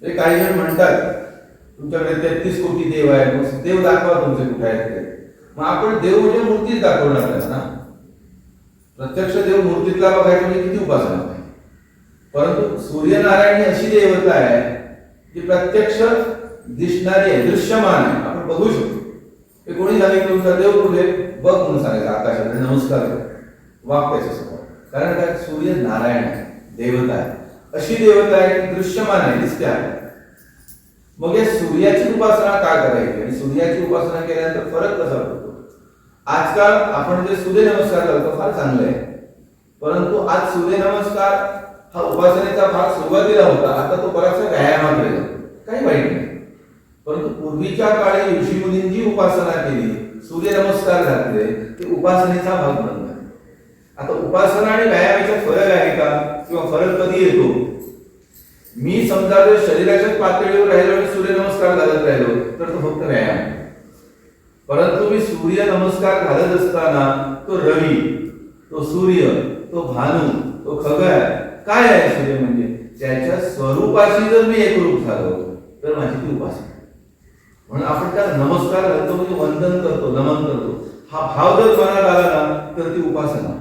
हे काही जण म्हणतात तुमच्याकडे 33 कोटी देव आहे, मग देव दाखवा तुमचे कुठे आहेत ते. मग आपण देव म्हणजे मूर्तीच दाखवणार आहे ना. प्रत्यक्ष देव मूर्तीतला बघायचं म्हणजे किती उपासना आहे. परंतु सूर्यनारायण ही अशी देवता आहे जी प्रत्यक्ष दिसणारी आहे, दृश्यमान आहे, आपण बघू शकतो. हे कोणी सांगितलं तुमचा देव कुठे बघ म्हणून सांगायचं, आकाशात नमस्कार वाक त्याच्यासमोर. कारण काय, सूर्य नारायण आहे, देवता आहे, अशी देवता आहे की दृश्यमान आहे, दिसते आहे. मग या सूर्याची उपासना का करायची आणि सूर्याची उपासना केल्यानंतर फरक कसा पडतो. आजकाल आपण जे सूर्यनमस्कार करतो फार चांगलं आहे, परंतु आज सूर्यनमस्कार हा उपासनेचा भाग सुरुवातीला होता, आता तो बराचसा व्यायामाकडे जातो. काही वाईट नाही, परंतु पूर्वीच्या काळी ऋषीमुनींची उपासना केली, सूर्यनमस्कार घातले, ते उपासनेचा भाग बनला. आता उपासना आणि व्यायामाचा फरक आहे का, किंवा फरक कधी येतो. मी समजा जर शरीराच्या पातळीवर राहिलो आणि सूर्यनमस्कार घालत राहिलो तर तो फक्त व्यायाम आहे. परंतु मी सूर्य नमस्कार घालत असताना तो रवी, तो सूर्य, तो भानू, तो खगोळ काय आहे, सूर्य म्हणजे त्याच्या स्वरूपाशी जर मी एकरूप झालो तर माझी ती उपासना. म्हणून आपण त्याला नमस्कार घालतो म्हणजे वंदन करतो, नमन करतो, हा भाव जर मनात आला ना तर ती उपासना.